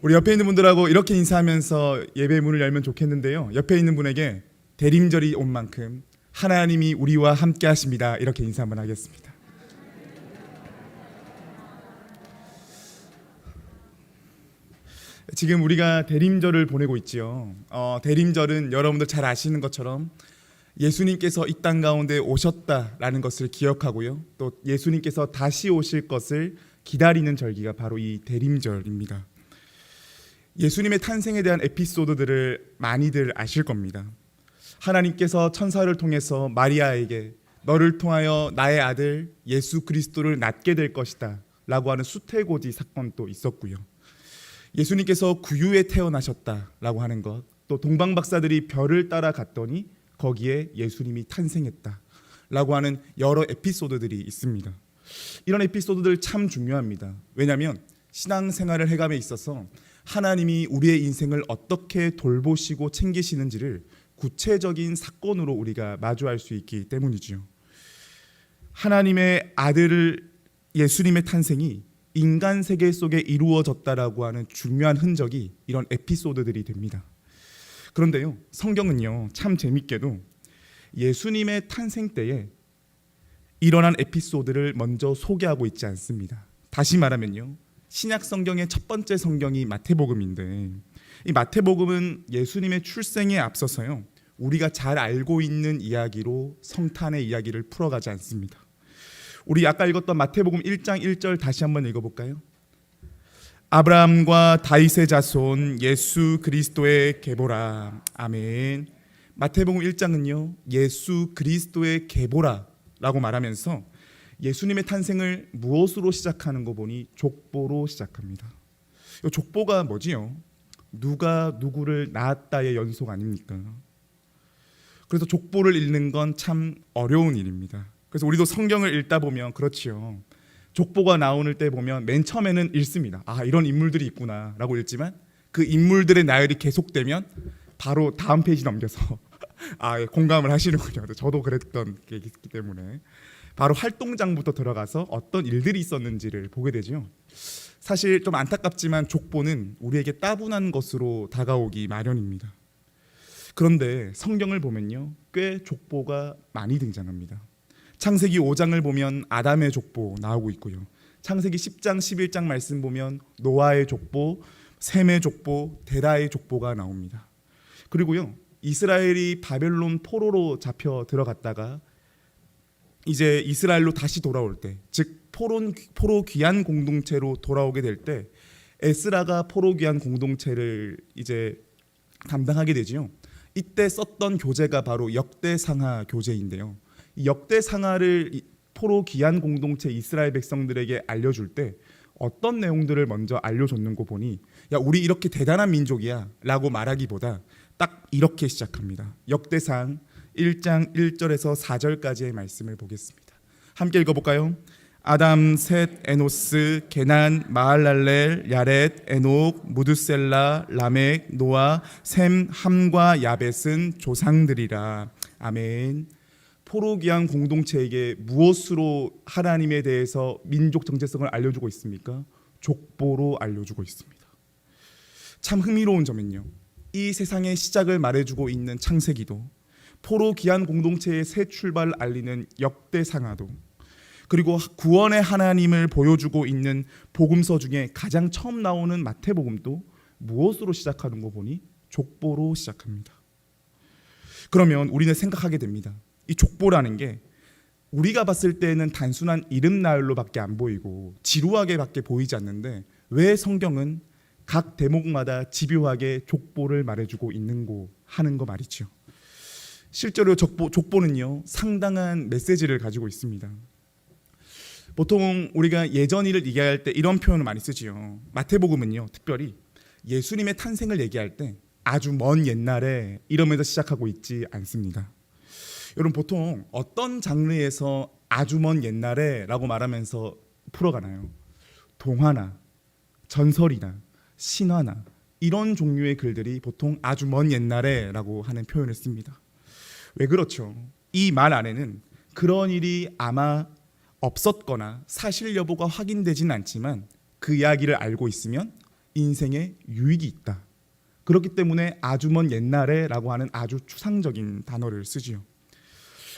우리 옆에 있는 분들하고 이렇게 인사하면서 예배 문을 열면 좋겠는데요. 옆에 있는 분에게 대림절이 온 만큼 하나님이 우리와 함께 하십니다. 이렇게 인사 한번 하겠습니다. 지금 우리가 대림절을 보내고 있지요. 대림절은 여러분들 잘 아시는 것처럼 예수님께서 이 땅 가운데 오셨다라는 것을 기억하고요. 또 예수님께서 다시 오실 것을 기다리는 절기가 바로 이 대림절입니다. 예수님의 탄생에 대한 에피소드들을 많이들 아실 겁니다. 하나님께서 천사를 통해서 마리아에게 너를 통하여 나의 아들 예수 그리스도를 낳게 될 것이다 라고 하는 수태고지 사건도 있었고요. 예수님께서 구유에 태어나셨다라고 하는 것, 또 동방박사들이 별을 따라 갔더니 거기에 예수님이 탄생했다라고 하는 여러 에피소드들이 있습니다. 이런 에피소드들 참 중요합니다. 왜냐하면 신앙생활을 해감에 있어서 하나님이 우리의 인생을 어떻게 돌보시고 챙기시는지를 구체적인 사건으로 우리가 마주할 수 있기 때문이죠. 하나님의 아들 예수님의 탄생이 인간 세계 속에 이루어졌다라고 하는 중요한 흔적이 이런 에피소드들이 됩니다. 그런데요, 성경은요 참 재밌게도 예수님의 탄생 때에 일어난 에피소드를 먼저 소개하고 있지 않습니다. 다시 말하면요, 신약 성경의 첫 번째 성경이 마태복음인데, 이 마태복음은 예수님의 출생에 앞서서요 우리가 잘 알고 있는 이야기로 성탄의 이야기를 풀어가지 않습니다. 우리 아까 읽었던 마태복음 1장 1절 다시 한번 읽어볼까요? 아브라함과 다윗의 자손 예수 그리스도의 계보라. 아멘. 마태복음 1장은요 예수 그리스도의 계보라라고 말하면서 예수님의 탄생을 무엇으로 시작하는 거 보니 족보로 시작합니다. 이 족보가 뭐지요? 누가 누구를 낳았다의 연속 아닙니까? 그래서 족보를 읽는 건 참 어려운 일입니다. 그래서 우리도 성경을 읽다 보면 그렇지요. 족보가 나오는 때 보면 맨 처음에는 읽습니다. 아, 이런 인물들이 있구나 라고 읽지만 그 인물들의 나열이 계속되면 바로 다음 페이지 넘겨서 공감을 하시는군요. 저도 그랬던 게 있기 때문에 바로 활동장부터 들어가서 어떤 일들이 있었는지를 보게 되죠. 사실 좀 안타깝지만 족보는 우리에게 따분한 것으로 다가오기 마련입니다. 그런데 성경을 보면요 꽤 족보가 많이 등장합니다. 창세기 5장을 보면 아담의 족보 나오고 있고요. 창세기 10장 11장 말씀 보면 노아의 족보, 셈의 족보, 데라의 족보가 나옵니다. 그리고요 이스라엘이 바벨론 포로로 잡혀 들어갔다가 이제 이스라엘로 다시 돌아올 때, 즉 포로 귀환 공동체로 돌아오게 될 때 에스라가 포로 귀환 공동체를 이제 담당하게 되지요. 이때 썼던 교재가 바로 역대상하 교재인데요. 이 역대상하를 포로 귀환 공동체 이스라엘 백성들에게 알려줄 때 어떤 내용들을 먼저 알려줬는 거 보니 야 우리 이렇게 대단한 민족이야 라고 말하기보다 딱 이렇게 시작합니다. 역대상 1장 1절에서 4절까지의 말씀을 보겠습니다. 함께 읽어볼까요? 아담, 셋, 에노스, 게난, 마할랄렐, 야렛, 에녹, 무드셀라, 라멕, 노아, 셈, 함과 야벳은 조상들이라. 아멘. 포로귀환 공동체에게 무엇으로 하나님에 대해서 민족 정체성을 알려주고 있습니까? 족보로 알려주고 있습니다. 참 흥미로운 점은요, 이 세상의 시작을 말해주고 있는 창세기도, 포로귀환 공동체의 새 출발을 알리는 역대상하도, 그리고 구원의 하나님을 보여주고 있는 복음서 중에 가장 처음 나오는 마태복음도 무엇으로 시작하는 거 보니 족보로 시작합니다. 그러면 우리는 생각하게 됩니다. 이 족보라는 게 우리가 봤을 때는 단순한 이름 나열로밖에 안 보이고 지루하게밖에 보이지 않는데 왜 성경은 각 대목마다 집요하게 족보를 말해주고 있는고 하는 거 말이죠. 실제로 족보는요 상당한 메시지를 가지고 있습니다. 보통 우리가 예전 일을 얘기할 때 이런 표현을 많이 쓰지요. 마태복음은요 특별히 예수님의 탄생을 얘기할 때 아주 먼 옛날에 이러면서 시작하고 있지 않습니다. 여러분 보통 어떤 장르에서 아주 먼 옛날에 라고 말하면서 풀어가나요? 동화나 전설이나 신화나 이런 종류의 글들이 보통 아주 먼 옛날에 라고 하는 표현을 씁니다. 왜 그렇죠? 이 말 안에는 그런 일이 아마 없었거나 사실 여부가 확인되진 않지만 그 이야기를 알고 있으면 인생에 유익이 있다. 그렇기 때문에 아주 먼 옛날에라고 하는 아주 추상적인 단어를 쓰지요.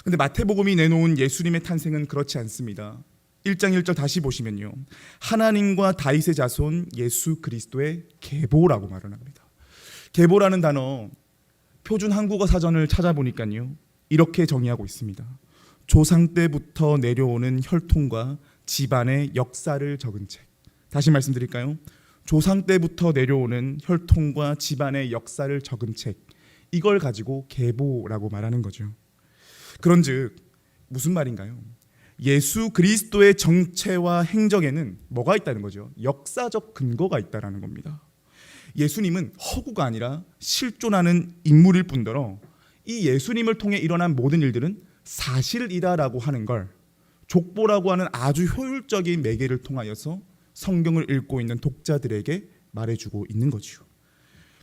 근데 마태복음이 내놓은 예수님의 탄생은 그렇지 않습니다. 1장 1절 다시 보시면요, 하나님과 다윗의 자손 예수 그리스도의 계보라고 말을 합니다. 계보라는 단어 표준 한국어 사전을 찾아보니까요, 이렇게 정의하고 있습니다. 조상 때부터 내려오는 혈통과 집안의 역사를 적은 책. 다시 말씀드릴까요? 조상 때부터 내려오는 혈통과 집안의 역사를 적은 책, 이걸 가지고 계보라고 말하는 거죠. 그런즉 무슨 말인가요? 예수 그리스도의 정체와 행적에는 뭐가 있다는 거죠? 역사적 근거가 있다는 겁니다. 예수님은 허구가 아니라 실존하는 인물일 뿐더러 이 예수님을 통해 일어난 모든 일들은 사실이다라고 하는 걸 족보라고 하는 아주 효율적인 매개를 통하여서 성경을 읽고 있는 독자들에게 말해주고 있는 거죠.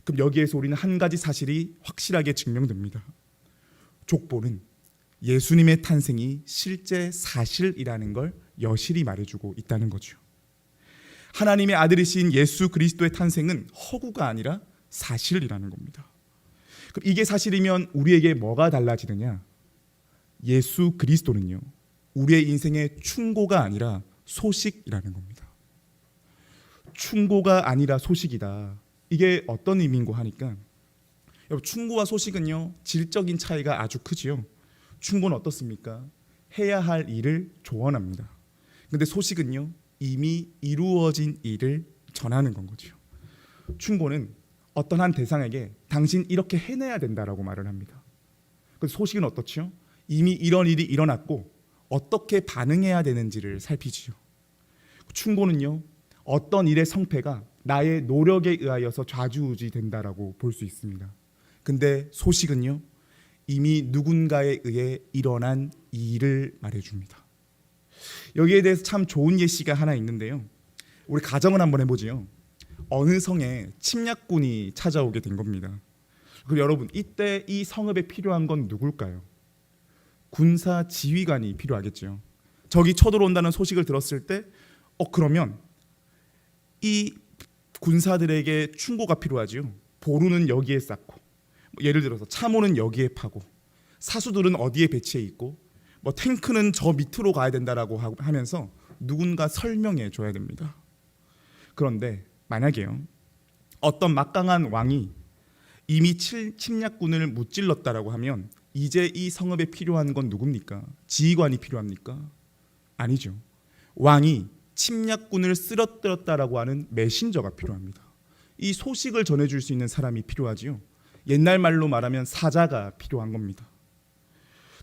그럼 여기에서 우리는 한 가지 사실이 확실하게 증명됩니다. 족보는 예수님의 탄생이 실제 사실이라는 걸 여실히 말해주고 있다는 거죠. 하나님의 아들이신 예수 그리스도의 탄생은 허구가 아니라 사실이라는 겁니다. 그럼 이게 사실이면 우리에게 뭐가 달라지느냐? 예수 그리스도는요, 우리의 인생의 충고가 아니라 소식이라는 겁니다. 충고가 아니라 소식이다. 이게 어떤 의미인고 하니까, 여러분, 충고와 소식은요, 질적인 차이가 아주 크지요. 충고는 어떻습니까? 해야 할 일을 조언합니다. 근데 소식은요, 이미 이루어진 일을 전하는 건 거죠. 충고는 어떤 한 대상에게 당신 이렇게 해내야 된다라고 말을 합니다. 그런데 소식은 어떻죠? 이미 이런 일이 일어났고 어떻게 반응해야 되는지를 살피지요. 충고는요, 어떤 일의 성패가 나의 노력에 의하여서 좌지우지 된다라고 볼 수 있습니다. 근데 소식은요, 이미 누군가에 의해 일어난 일을 말해줍니다. 여기에 대해서 참 좋은 예시가 하나 있는데요, 우리 가정을 한번 해보지요. 어느 성에 침략군이 찾아오게 된 겁니다. 그럼 여러분, 이때 이 성읍에 필요한 건 누굴까요? 군사 지휘관이 필요하겠죠. 적이 쳐들어온다는 소식을 들었을 때 그러면 이 군사들에게 충고가 필요하지요. 보루는 여기에 쌓고, 예를 들어서 참호는 여기에 파고, 사수들은 어디에 배치해 있고, 탱크는 저 밑으로 가야 된다라고 하면서 누군가 설명해 줘야 됩니다. 그런데 만약에요, 어떤 막강한 왕이 이미 침략군을 무찔렀다라고 하면 이제 이 성읍에 필요한 건 누굽니까? 지휘관이 필요합니까? 아니죠. 왕이 침략군을 쓰러뜨렸다라고 하는 메신저가 필요합니다. 이 소식을 전해줄 수 있는 사람이 필요하지요. 옛날 말로 말하면 사자가 필요한 겁니다.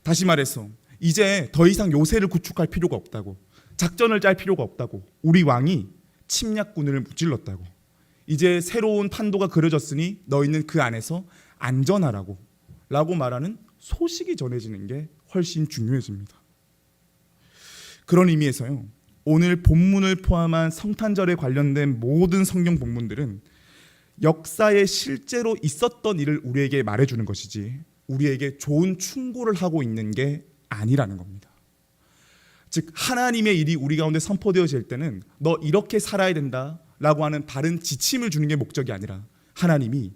다시 말해서 이제 더 이상 요새를 구축할 필요가 없다고, 작전을 짤 필요가 없다고, 우리 왕이 침략군을 무찔렀다고, 이제 새로운 판도가 그려졌으니 너희는 그 안에서 안전하라고 라고 말하는 소식이 전해지는 게 훨씬 중요해집니다. 그런 의미에서요, 오늘 본문을 포함한 성탄절에 관련된 모든 성경 본문들은 역사에 실제로 있었던 일을 우리에게 말해주는 것이지 우리에게 좋은 충고를 하고 있는 게 아니라는 겁니다. 즉, 하나님의 일이 우리 가운데 선포되어질 때는 너 이렇게 살아야 된다라고 하는 바른 지침을 주는 게 목적이 아니라 하나님이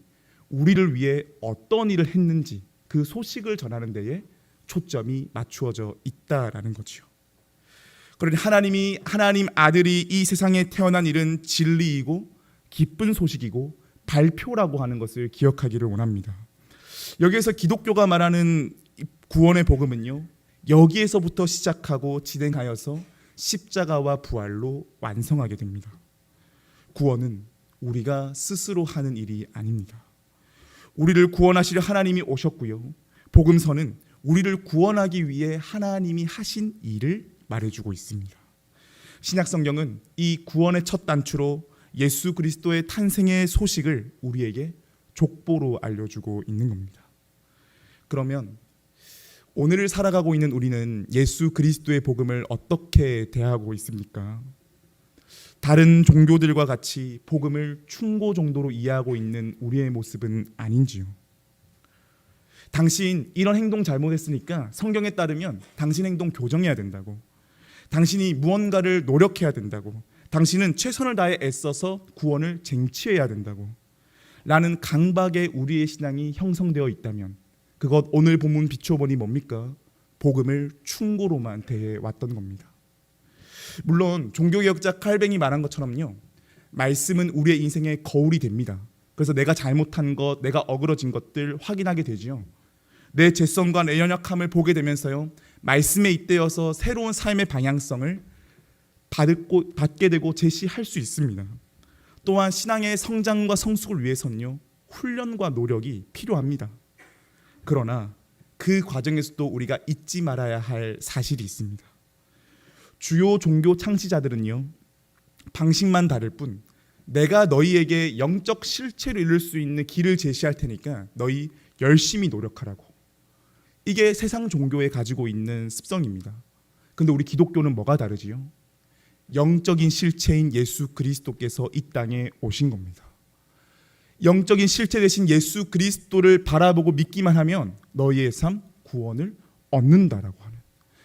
우리를 위해 어떤 일을 했는지 그 소식을 전하는 데에 초점이 맞추어져 있다라는 거죠. 그러니 하나님 아들이 이 세상에 태어난 일은 진리이고 기쁜 소식이고 발표라고 하는 것을 기억하기를 원합니다. 여기에서 기독교가 말하는 구원의 복음은요, 여기에서부터 시작하고 진행하여서 십자가와 부활로 완성하게 됩니다. 구원은 우리가 스스로 하는 일이 아닙니다. 우리를 구원하시려 하나님이 오셨고요, 복음서는 우리를 구원하기 위해 하나님이 하신 일을 말해주고 있습니다. 신약성경은 이 구원의 첫 단추로 예수 그리스도의 탄생의 소식을 우리에게 족보로 알려주고 있는 겁니다. 그러면 오늘을 살아가고 있는 우리는 예수 그리스도의 복음을 어떻게 대하고 있습니까? 다른 종교들과 같이 복음을 충고 정도로 이해하고 있는 우리의 모습은 아닌지요? 당신 이런 행동 잘못했으니까 성경에 따르면 당신 행동 교정해야 된다고, 당신이 무언가를 노력해야 된다고, 당신은 최선을 다해 애써서 구원을 쟁취해야 된다고 라는 강박에 우리의 신앙이 형성되어 있다면 그것 오늘 본문 비추어보니 뭡니까? 복음을 충고로만 대해왔던 겁니다. 물론 종교개혁자 칼뱅이 말한 것처럼요, 말씀은 우리의 인생의 거울이 됩니다. 그래서 내가 잘못한 것, 내가 어그러진 것들 확인하게 되지요. 내 죄성과 내 연약함을 보게 되면서요, 말씀에 잇대어서 새로운 삶의 방향성을 받게 되고 제시할 수 있습니다. 또한 신앙의 성장과 성숙을 위해서는요, 훈련과 노력이 필요합니다. 그러나 그 과정에서도 우리가 잊지 말아야 할 사실이 있습니다. 주요 종교 창시자들은요, 방식만 다를 뿐 내가 너희에게 영적 실체를 이룰 수 있는 길을 제시할 테니까 너희 열심히 노력하라고. 이게 세상 종교에 가지고 있는 습성입니다. 근데 우리 기독교는 뭐가 다르지요? 영적인 실체인 예수 그리스도께서 이 땅에 오신 겁니다. 영적인 실체 되신 예수 그리스도를 바라보고 믿기만 하면 너희의 삶 구원을 얻는다라고 하는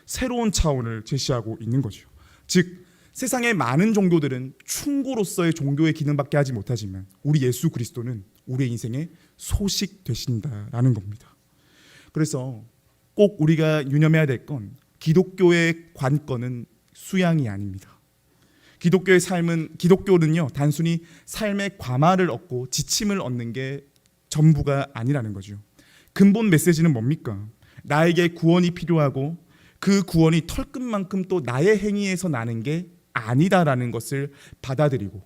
새로운 차원을 제시하고 있는 거죠. 즉 세상의 많은 종교들은 충고로서의 종교의 기능밖에 하지 못하지만 우리 예수 그리스도는 우리의 인생의 소식 되신다라는 겁니다. 그래서 꼭 우리가 유념해야 될 건 기독교의 관건은 수양이 아닙니다. 기독교는요, 단순히 삶의 과마를 얻고 지침을 얻는 게 전부가 아니라는 거죠. 근본 메시지는 뭡니까? 나에게 구원이 필요하고 그 구원이 털끝만큼 또 나의 행위에서 나는 게 아니다라는 것을 받아들이고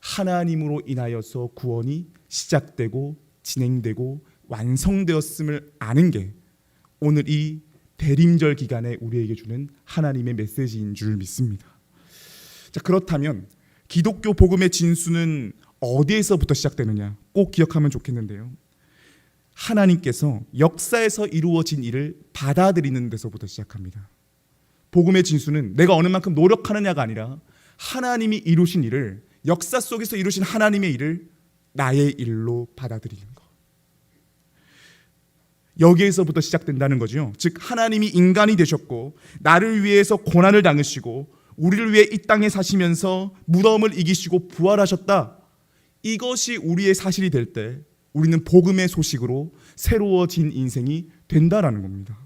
하나님으로 인하여서 구원이 시작되고 진행되고 완성되었음을 아는 게 오늘 이 대림절 기간에 우리에게 주는 하나님의 메시지인 줄 믿습니다. 자, 그렇다면 기독교 복음의 진수는 어디에서부터 시작되느냐 꼭 기억하면 좋겠는데요. 하나님께서 역사에서 이루어진 일을 받아들이는 데서부터 시작합니다. 복음의 진수는 내가 어느 만큼 노력하느냐가 아니라 하나님이 이루신 일을, 역사 속에서 이루신 하나님의 일을 나의 일로 받아들이는 것. 여기에서부터 시작된다는 거죠. 즉 하나님이 인간이 되셨고 나를 위해서 고난을 당하시고 우리를 위해 이 땅에 사시면서 무덤을 이기시고 부활하셨다. 이것이 우리의 사실이 될 때 우리는 복음의 소식으로 새로워진 인생이 된다라는 겁니다.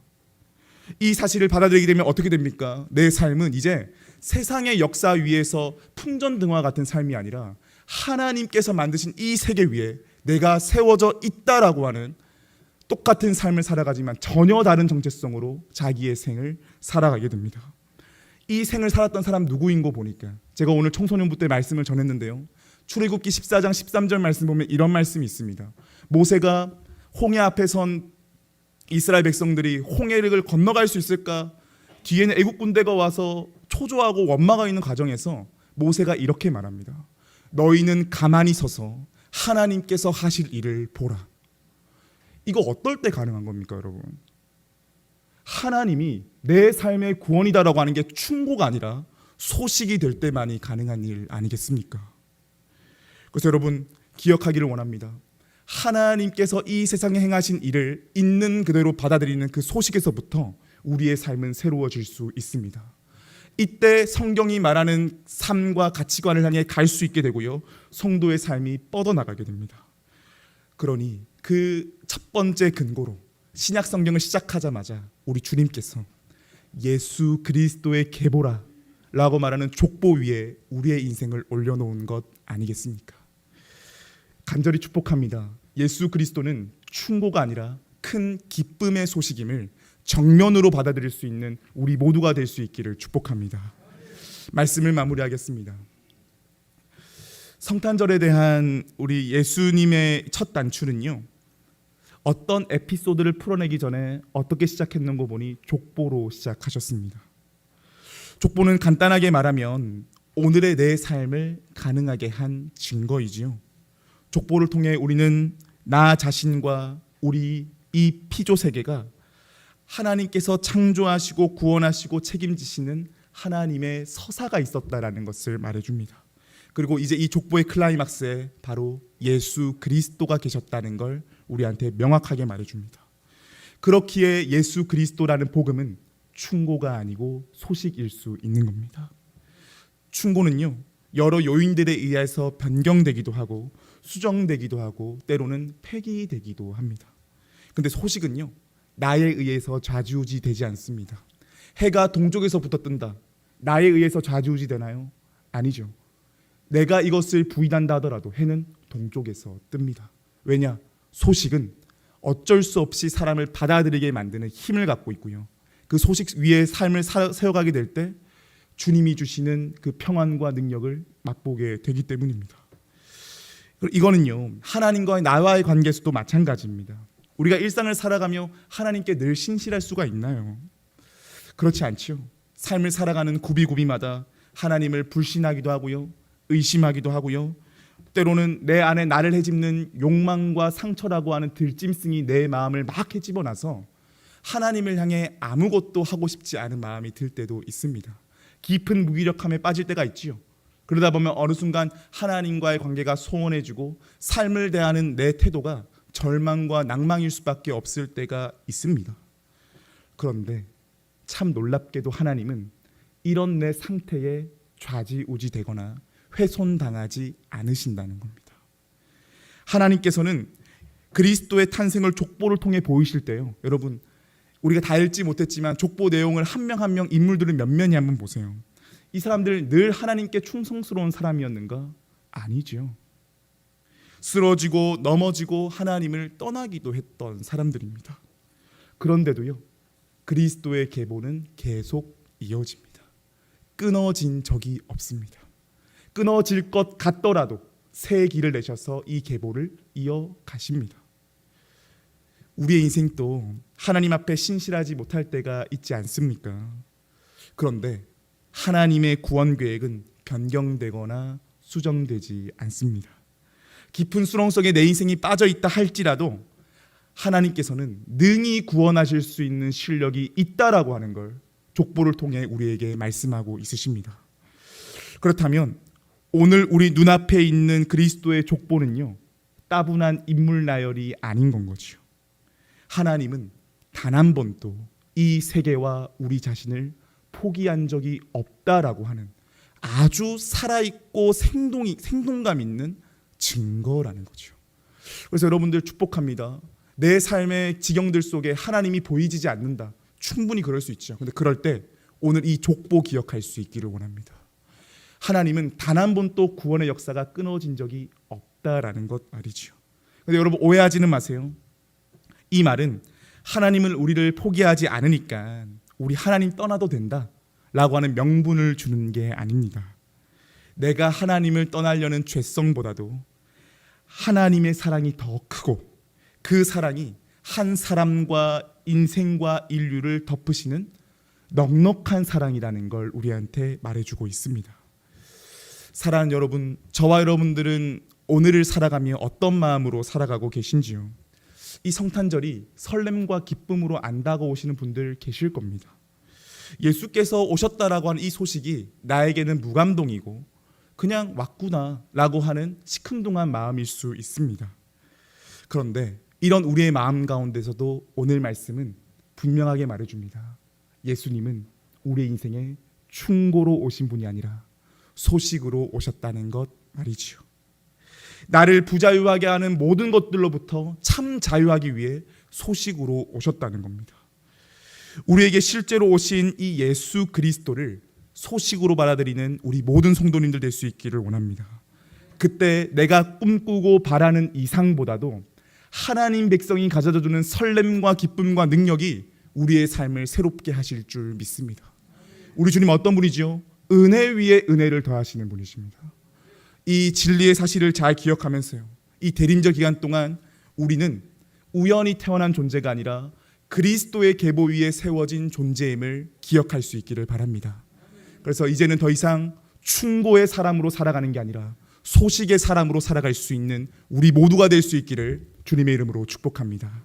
이 사실을 받아들이게 되면 어떻게 됩니까? 내 삶은 이제 세상의 역사 위에서 풍전등화 같은 삶이 아니라 하나님께서 만드신 이 세계 위에 내가 세워져 있다라고 하는 똑같은 삶을 살아가지만 전혀 다른 정체성으로 자기의 생을 살아가게 됩니다. 이 생을 살았던 사람 누구인 거 보니까 제가 오늘 청소년부 때 말씀을 전했는데요. 출애굽기 14장 13절 말씀 보면 이런 말씀이 있습니다. 모세가 홍해 앞에 선 이스라엘 백성들이 홍해를 건너갈 수 있을까? 뒤에는 애국 군대가 와서 초조하고 원망하고 있는 과정에서 모세가 이렇게 말합니다. 너희는 가만히 서서 하나님께서 하실 일을 보라. 이거 어떨 때 가능한 겁니까, 여러분? 하나님이 내 삶의 구원이다라고 하는 게 충고가 아니라 소식이 될 때만이 가능한 일 아니겠습니까? 그래서 여러분 기억하기를 원합니다. 하나님께서 이 세상에 행하신 일을 있는 그대로 받아들이는 그 소식에서부터 우리의 삶은 새로워질 수 있습니다. 이때 성경이 말하는 삶과 가치관을 향해 갈 수 있게 되고요. 성도의 삶이 뻗어나가게 됩니다. 그러니 그 첫 번째 근거로 신약 성경을 시작하자마자 우리 주님께서 예수 그리스도의 계보라 라고 말하는 족보 위에 우리의 인생을 올려놓은 것 아니겠습니까? 간절히 축복합니다. 예수 그리스도는 충고가 아니라 큰 기쁨의 소식임을 정면으로 받아들일 수 있는 우리 모두가 될 수 있기를 축복합니다. 말씀을 마무리하겠습니다. 성탄절에 대한 우리 예수님의 첫 단추는요, 어떤 에피소드를 풀어내기 전에 어떻게 시작했는고 보니 족보로 시작하셨습니다. 족보는 간단하게 말하면 오늘의 내 삶을 가능하게 한 증거이지요. 족보를 통해 우리는 나 자신과 우리 이 피조 세계가 하나님께서 창조하시고 구원하시고 책임지시는 하나님의 서사가 있었다라는 것을 말해줍니다. 그리고 이제 이 족보의 클라이막스에 바로 예수 그리스도가 계셨다는 걸 우리한테 명확하게 말해줍니다. 그렇기에 예수 그리스도라는 복음은 충고가 아니고 소식일 수 있는 겁니다. 충고는요, 여러 요인들에 의해서 변경되기도 하고 수정되기도 하고 때로는 폐기되기도 합니다. 근데 소식은요, 나에 의해서 좌지우지 되지 않습니다. 해가 동쪽에서부터 뜬다, 나에 의해서 좌지우지 되나요? 아니죠. 내가 이것을 부인한다 하더라도 해는 동쪽에서 뜹니다. 왜냐? 소식은 어쩔 수 없이 사람을 받아들이게 만드는 힘을 갖고 있고요, 그 소식 위에 삶을 세워가게 될 때 주님이 주시는 그 평안과 능력을 맛보게 되기 때문입니다. 이거는요, 하나님과의 나와의 관계에서도 마찬가지입니다. 우리가 일상을 살아가며 하나님께 늘 신실할 수가 있나요? 그렇지 않죠. 삶을 살아가는 구비구비마다 하나님을 불신하기도 하고요, 의심하기도 하고요, 때로는 내 안에 나를 헤집는 욕망과 상처라고 하는 들짐승이 내 마음을 막 헤집어놔서 하나님을 향해 아무것도 하고 싶지 않은 마음이 들 때도 있습니다. 깊은 무기력함에 빠질 때가 있지요. 그러다 보면 어느 순간 하나님과의 관계가 소원해지고 삶을 대하는 내 태도가 절망과 낭망일 수밖에 없을 때가 있습니다. 그런데 참 놀랍게도 하나님은 이런 내 상태에 좌지우지되거나 훼손당하지 않으신다는 겁니다. 하나님께서는 그리스도의 탄생을 족보를 통해 보이실 때요, 여러분, 우리가 다 읽지 못했지만 족보 내용을 한 명 한 명 인물들을 면면히 한번 보세요. 이 사람들 늘 하나님께 충성스러운 사람이었는가? 아니죠. 쓰러지고 넘어지고 하나님을 떠나기도 했던 사람들입니다. 그런데도요, 그리스도의 계보는 계속 이어집니다. 끊어진 적이 없습니다. 끊어질 것 같더라도 새 길을 내셔서 이 계보를 이어가십니다. 우리의 인생도 하나님 앞에 신실하지 못할 때가 있지 않습니까? 그런데 하나님의 구원 계획은 변경되거나 수정되지 않습니다. 깊은 수렁 속에 내 인생이 빠져 있다 할지라도 하나님께서는 능히 구원하실 수 있는 실력이 있다라고 하는 걸 족보를 통해 우리에게 말씀하고 있으십니다. 그렇다면 오늘 우리 눈앞에 있는 그리스도의 족보는요, 따분한 인물 나열이 아닌 건 거죠. 하나님은 단 한 번도 이 세계와 우리 자신을 포기한 적이 없다라고 하는 아주 살아있고 생동감 있는 증거라는 거죠. 그래서 여러분들 축복합니다. 내 삶의 지경들 속에 하나님이 보이지 않는다, 충분히 그럴 수 있죠. 그런데 그럴 때 오늘 이 족보 기억할 수 있기를 원합니다. 하나님은 단 한 번도 구원의 역사가 끊어진 적이 없다라는 것 말이죠. 그런데 여러분 오해하지는 마세요. 이 말은 하나님은 우리를 포기하지 않으니까 우리 하나님 떠나도 된다라고 하는 명분을 주는 게 아닙니다. 내가 하나님을 떠나려는 죄성보다도 하나님의 사랑이 더 크고 그 사랑이 한 사람과 인생과 인류를 덮으시는 넉넉한 사랑이라는 걸 우리한테 말해주고 있습니다. 사랑하는 여러분, 저와 여러분들은 오늘을 살아가며 어떤 마음으로 살아가고 계신지요? 이 성탄절이 설렘과 기쁨으로 안 다가오시는 분들 계실 겁니다. 예수께서 오셨다라고 하는 이 소식이 나에게는 무감동이고 그냥 왔구나라고 하는 시큰둥한 마음일 수 있습니다. 그런데 이런 우리의 마음 가운데서도 오늘 말씀은 분명하게 말해줍니다. 예수님은 우리의 인생에 충고로 오신 분이 아니라 소식으로 오셨다는 것 말이지요. 나를 부자유하게 하는 모든 것들로부터 참 자유하기 위해 소식으로 오셨다는 겁니다. 우리에게 실제로 오신 이 예수 그리스도를 소식으로 받아들이는 우리 모든 성도님들 될 수 있기를 원합니다. 그때 내가 꿈꾸고 바라는 이상보다도 하나님 백성이 가져다주는 설렘과 기쁨과 능력이 우리의 삶을 새롭게 하실 줄 믿습니다. 우리 주님 어떤 분이지요? 은혜 위에 은혜를 더하시는 분이십니다. 이 진리의 사실을 잘 기억하면서요, 이 대림절 기간 동안 우리는 우연히 태어난 존재가 아니라 그리스도의 계보 위에 세워진 존재임을 기억할 수 있기를 바랍니다. 그래서 이제는 더 이상 충고의 사람으로 살아가는 게 아니라 소식의 사람으로 살아갈 수 있는 우리 모두가 될 수 있기를 주님의 이름으로 축복합니다.